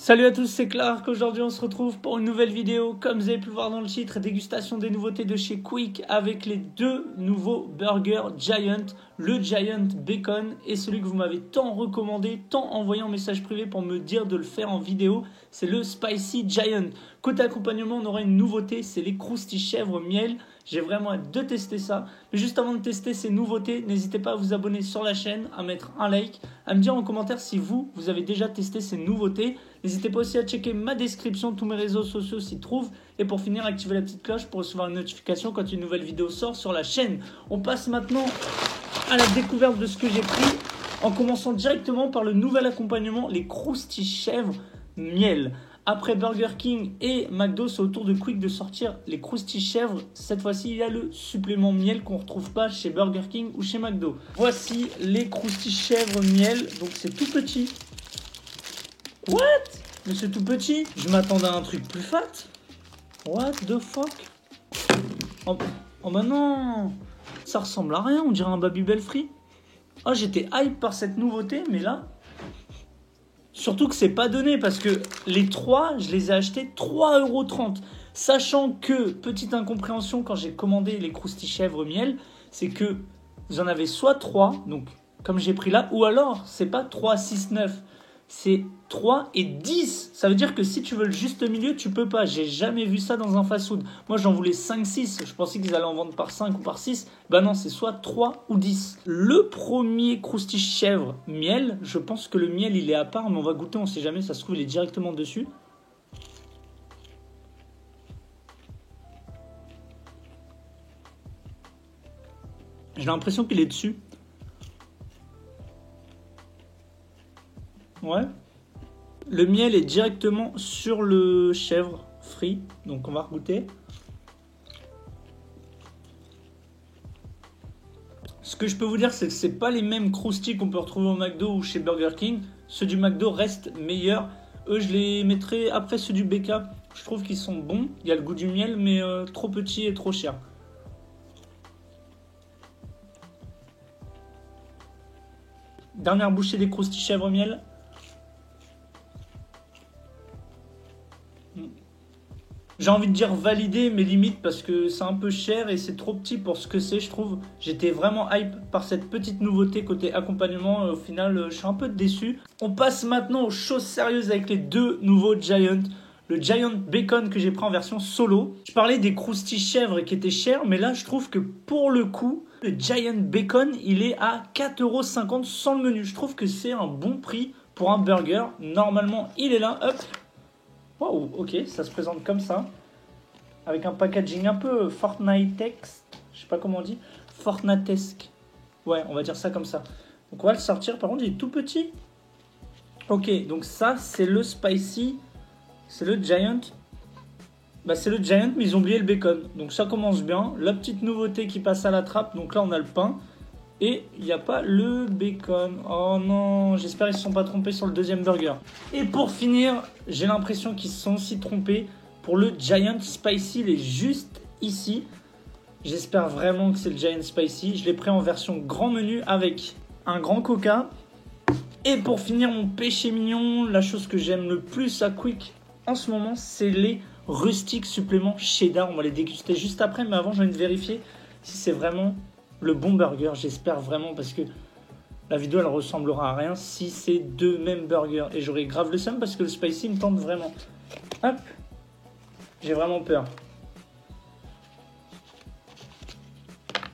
Salut à tous, c'est Clark. Aujourd'hui on se retrouve pour une nouvelle vidéo. Comme vous avez pu le voir dans le titre, dégustation des nouveautés de chez Quick avec les deux nouveaux burgers Giant, le Giant Bacon et celui que vous m'avez tant recommandé, tant envoyé en message privé pour me dire de le faire en vidéo, c'est le Spicy Giant. Côté accompagnement, on aura une nouveauté, c'est les croustilles chèvre miel. J'ai vraiment hâte de tester ça. Mais juste avant de tester ces nouveautés, n'hésitez pas à vous abonner sur la chaîne, à mettre un like, à me dire en commentaire si vous avez déjà testé ces nouveautés. N'hésitez pas aussi à checker ma description, tous mes réseaux sociaux s'y trouvent. Et pour finir, activez la petite cloche pour recevoir une notification quand une nouvelle vidéo sort sur la chaîne. On passe maintenant à la découverte de ce que j'ai pris, en commençant directement par le nouvel accompagnement, les croustilles chèvre miel. Après Burger King et McDo, c'est au tour de Quick de sortir les croustilles chèvre. Cette fois-ci, il y a le supplément miel qu'on ne retrouve pas chez Burger King ou chez McDo. Voici les croustilles chèvre miel. Donc c'est tout petit. What? Mais c'est tout petit. Je m'attendais à un truc plus fat. What the fuck? Oh bah non. Ça ressemble à rien, on dirait un Babybel Free. Oh, j'étais hype par cette nouveauté, mais là... Surtout que c'est pas donné parce que les trois, je les ai achetés 3,30 €. Sachant que, petite incompréhension quand j'ai commandé les croustilles chèvre miel, c'est que vous en avez soit 3, donc comme j'ai pris là, ou alors c'est pas 3, 6, 9, c'est 3 et 10. Ça veut dire que si tu veux le juste milieu, tu peux pas. J'ai jamais vu ça dans un fast-food. Moi, j'en voulais 5, 6. Je pensais qu'ils allaient en vendre par 5 ou par 6. Ben non, c'est soit 3 ou 10. Le premier croustilles chèvre miel, je pense que le miel, il est à part, mais on va goûter, on sait jamais. Ça se trouve, il est directement dessus. J'ai l'impression qu'il est dessus. Ouais. Le miel est directement sur le chèvre frit. Donc on va goûter. Ce que je peux vous dire, c'est que c'est pas les mêmes croustilles qu'on peut retrouver au McDo ou chez Burger King. Ceux du McDo restent meilleurs. Eux, je les mettrai après ceux du BK. Je trouve qu'ils sont bons. Il y a le goût du miel, mais trop petit et trop cher. Dernière bouchée des croustilles chèvre miel. J'ai envie de dire validé, mais limite parce que c'est un peu cher et c'est trop petit pour ce que c'est, je trouve. J'étais vraiment hype par cette petite nouveauté côté accompagnement. Au final, je suis un peu déçu. On passe maintenant aux choses sérieuses avec les deux nouveaux Giant. Le Giant Bacon que j'ai pris en version solo. Je parlais des croustilles chèvre qui étaient chères, mais là, je trouve que pour le coup, le Giant Bacon, il est à 4,50 € sans le menu. Je trouve que c'est un bon prix pour un burger. Normalement, il est là. Hop. Wow, ok, ça se présente comme ça. Avec un packaging un peu Fortnite-esque. Je sais pas comment on dit. Fortnite-esque. Ouais, on va dire ça comme ça. Donc on va le sortir. Par contre, il est tout petit. Ok, donc ça, c'est le spicy. C'est le Giant. Bah, c'est le Giant, mais ils ont oublié le bacon. Donc ça commence bien. La petite nouveauté qui passe à la trappe. Donc là, on a le pain. Et il n'y a pas le bacon. Oh non, j'espère qu'ils ne se sont pas trompés sur le deuxième burger. Et pour finir, j'ai l'impression qu'ils se sont aussi trompés. Pour le Giant Spicy, il est juste ici. J'espère vraiment que c'est le Giant Spicy. Je l'ai pris en version grand menu avec un grand coca. Et pour finir, mon péché mignon, la chose que j'aime le plus à Quick en ce moment, c'est les rustiques suppléments cheddar. On va les déguster juste après, mais avant, j'ai envie de vérifier si c'est vraiment... le bon burger, j'espère vraiment, parce que la vidéo elle ressemblera à rien si c'est deux mêmes burgers. Et j'aurais grave le seum parce que le spicy me tente vraiment. Hop, j'ai vraiment peur.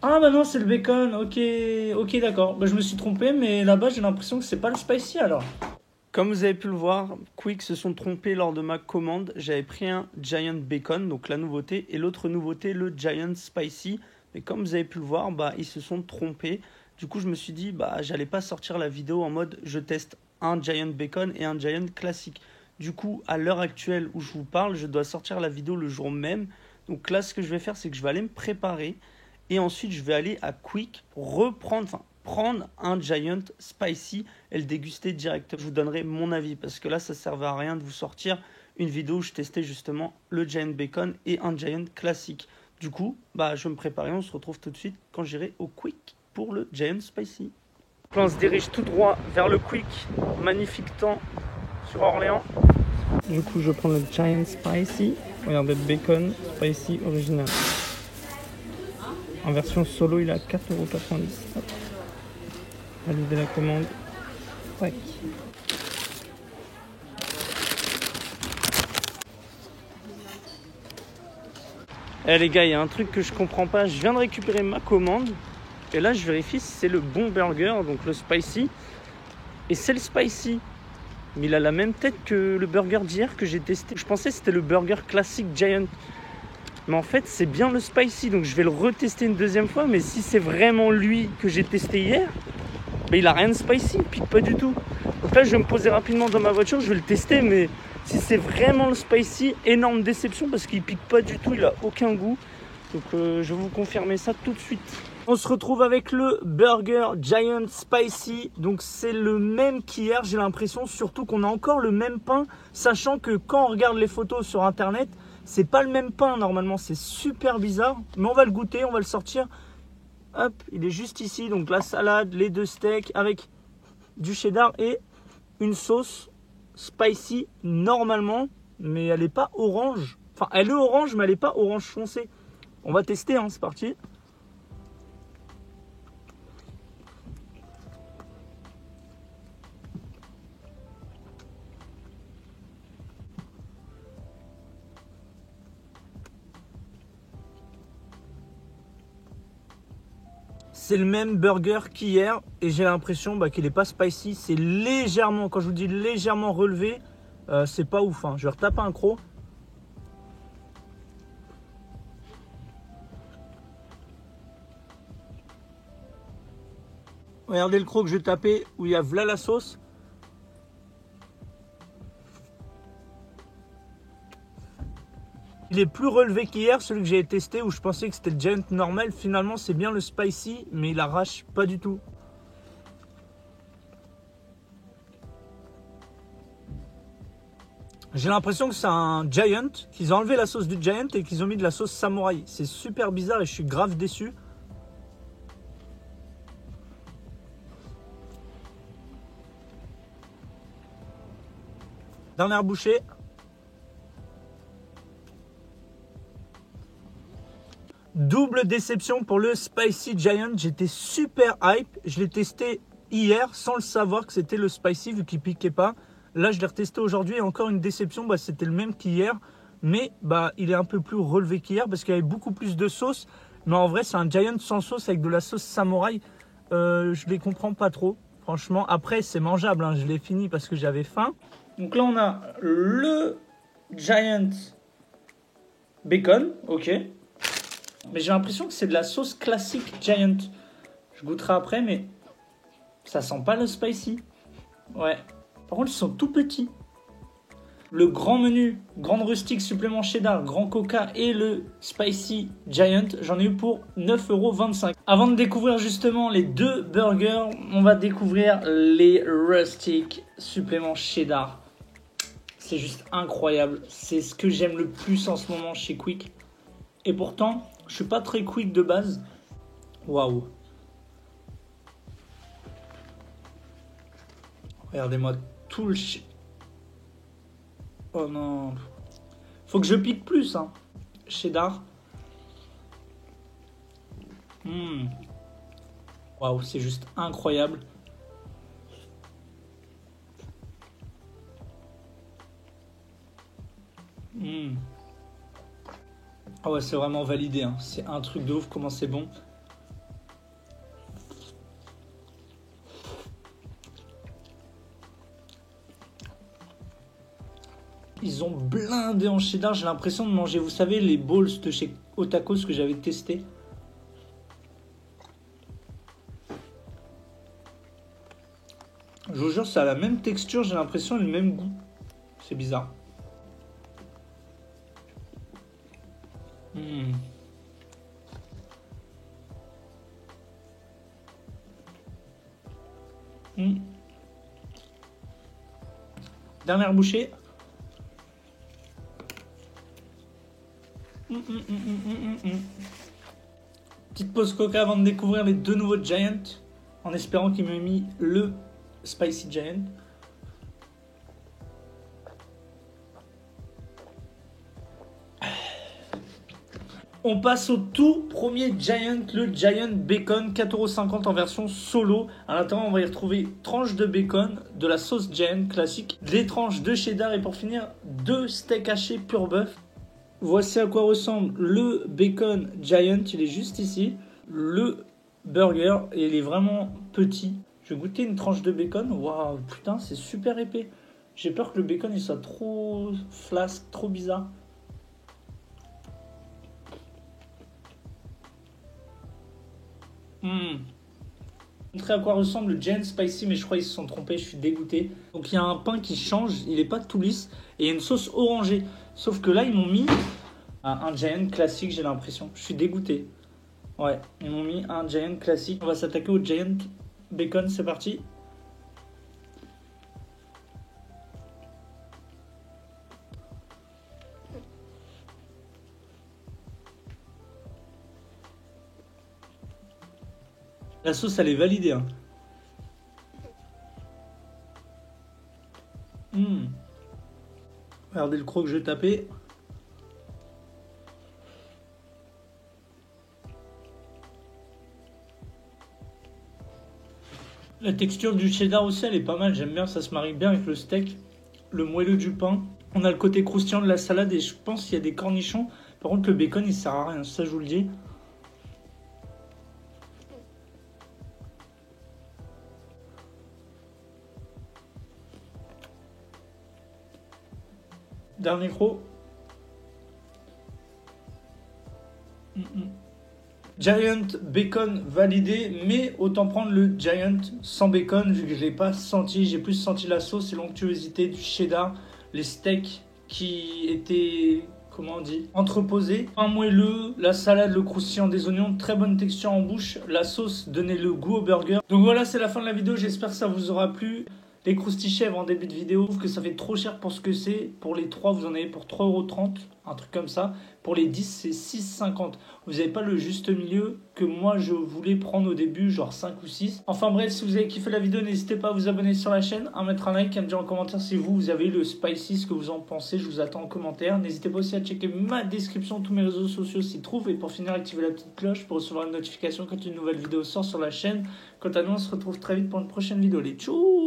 Ah bah non, c'est le bacon, ok d'accord. Bah, je me suis trompé, mais là-bas j'ai l'impression que c'est pas le spicy alors. Comme vous avez pu le voir, Quick se sont trompés lors de ma commande. J'avais pris un Giant Bacon, donc la nouveauté, et l'autre nouveauté, le Giant Spicy. Mais comme vous avez pu le voir, bah, ils se sont trompés. Du coup, je me suis dit, bah, j'allais pas sortir la vidéo en mode je teste un Giant Bacon et un Giant classique. Du coup, à l'heure actuelle où je vous parle, je dois sortir la vidéo le jour même. Donc là, ce que je vais faire, c'est que je vais aller me préparer. Et ensuite, je vais aller à Quick prendre un Giant Spicy et le déguster direct. Je vous donnerai mon avis parce que là, ça ne servait à rien de vous sortir une vidéo où je testais justement le Giant Bacon et un Giant classique. Du coup, bah, je vais me préparer. On se retrouve tout de suite quand j'irai au Quick pour le Giant Spicy. Là, on se dirige tout droit vers le Quick. Magnifique temps sur Orléans. Du coup, je prends le Giant Spicy. Regardez, bacon spicy original. En version solo, il est à 4,90 €. Valider la commande. Tac. Eh les gars, il y a un truc que je comprends pas. Je viens de récupérer ma commande. Et là, je vérifie si c'est le bon burger, donc le spicy. Et c'est le spicy. Mais il a la même tête que le burger d'hier que j'ai testé. Je pensais que c'était le burger classique Giant. Mais en fait, c'est bien le spicy. Donc je vais le retester une deuxième fois. Mais si c'est vraiment lui que j'ai testé hier, ben, il a rien de spicy. Il pique pas du tout. Donc là, je vais me poser rapidement dans ma voiture. Je vais le tester. Mais si c'est vraiment le spicy, énorme déception parce qu'il pique pas du tout. Il a aucun goût. Donc je vais vous confirmer ça tout de suite. On se retrouve avec le burger Giant Spicy. Donc c'est le même qu'hier, j'ai l'impression. Surtout qu'on a encore le même pain. Sachant que quand on regarde les photos sur internet, c'est pas le même pain normalement. C'est super bizarre. Mais on va le goûter, on va le sortir. Hop, il est juste ici. Donc la salade, les 2 steaks avec du cheddar et une sauce spicy normalement. Mais elle n'est pas orange. Enfin, elle est orange, mais elle n'est pas orange foncé. On va tester, hein, c'est parti. C'est le même burger qu'hier et j'ai l'impression qu'il n'est pas spicy. C'est légèrement, quand je vous dis légèrement relevé, c'est pas ouf. Hein. Je vais retaper un croc. Regardez le croc que je vais taper où il y a v'là la sauce. Il est plus relevé qu'hier, celui que j'ai testé où je pensais que c'était le Giant normal. Finalement, c'est bien le spicy, mais il arrache pas du tout. J'ai l'impression que c'est un Giant, qu'ils ont enlevé la sauce du Giant et qu'ils ont mis de la sauce samouraï. C'est super bizarre et je suis grave déçu. Dernière bouchée. Double déception pour le Spicy Giant. J'étais super hype. Je l'ai testé hier sans le savoir que c'était le Spicy vu qu'il piquait pas. Là, je l'ai retesté aujourd'hui et encore une déception. C'était le même qu'hier. Mais il est un peu plus relevé qu'hier parce qu'il y avait beaucoup plus de sauce. Mais en vrai, c'est un Giant sans sauce avec de la sauce samouraï. Je les comprends pas trop. Franchement, après, c'est mangeable. Hein. Je l'ai fini parce que j'avais faim. Donc là, on a le Giant Bacon. Ok. Mais j'ai l'impression que c'est de la sauce classique Giant. Je goûterai après, mais ça sent pas le spicy. Ouais. Par contre, ils sont tout petits. Le grand menu, grande rustique, supplément cheddar, grand coca et le spicy Giant, j'en ai eu pour 9,25 €. Avant de découvrir justement les 2 burgers, on va découvrir les rustic supplément cheddar. C'est juste incroyable. C'est ce que j'aime le plus en ce moment chez Quick. Et pourtant, je suis pas très quick de base. Waouh. Regardez-moi tout le oh non. Faut que je pique plus, hein. Cheddar. Waouh, c'est juste incroyable. Ah ouais, c'est vraiment validé, hein. C'est un truc de ouf comment c'est bon. Ils ont blindé en cheddar. J'ai l'impression de manger, vous savez, les balls de chez Otakos que j'avais testé. Je vous jure, ça a la même texture, j'ai l'impression, et le même goût. C'est bizarre. Dernière bouchée. Petite pause coca avant de découvrir les 2 nouveaux Giant, en espérant qu'il m'ait mis le Spicy Giant. On passe au tout premier Giant, le Giant Bacon, 4,50 € en version solo. À l'intérieur, on va y retrouver tranches de bacon, de la sauce Giant classique, des tranches de cheddar et pour finir, 2 steaks hachés pur bœuf. Voici à quoi ressemble le Bacon Giant, il est juste ici. Le burger, et il est vraiment petit. Je vais goûter une tranche de bacon. Waouh, putain, c'est super épais. J'ai peur que le bacon il soit trop flasque, trop bizarre. Montrer à quoi ressemble le Giant Spicy, mais je crois qu'ils se sont trompés, je suis dégoûté. Donc il y a un pain qui change, il n'est pas tout lisse, et il y a une sauce orangée. Sauf que là, ils m'ont mis un Giant classique, j'ai l'impression. Je suis dégoûté. Ouais, ils m'ont mis un Giant classique. On va s'attaquer au Giant Bacon, c'est parti. La sauce, elle est validée. Hein. Regardez le croc que je vais taper. La texture du cheddar aussi, elle est pas mal. J'aime bien, ça se marie bien avec le steak. Le moelleux du pain. On a le côté croustillant de la salade et je pense qu'il y a des cornichons. Par contre, le bacon, il sert à rien. Ça, je vous le dis. Dernier croc. Giant Bacon validé, mais autant prendre le Giant sans bacon vu que je l'ai pas senti. J'ai plus senti la sauce et l'onctuosité du cheddar, les steaks qui étaient, comment on dit, entreposés, un moelleux, la salade, le croustillant des oignons, très bonne texture en bouche, la sauce donnait le goût au burger. Donc voilà, c'est la fin de la vidéo, j'espère que ça vous aura plu. Les croustilles-chèvres en début de vidéo, je trouve que ça fait trop cher pour ce que c'est. Pour les 3, vous en avez pour 3,30 €, un truc comme ça. Pour les 10, c'est 6,50 €. Vous n'avez pas le juste milieu que moi je voulais prendre au début, genre 5 ou 6. Enfin bref, si vous avez kiffé la vidéo, n'hésitez pas à vous abonner sur la chaîne, à mettre un like, à me dire en commentaire si vous avez le spicy, ce que vous en pensez. Je vous attends en commentaire. N'hésitez pas aussi à checker ma description, tous mes réseaux sociaux s'y trouvent. Et pour finir, activez la petite cloche pour recevoir une notification quand une nouvelle vidéo sort sur la chaîne. Quant à nous, on se retrouve très vite pour une prochaine vidéo. Les tchou!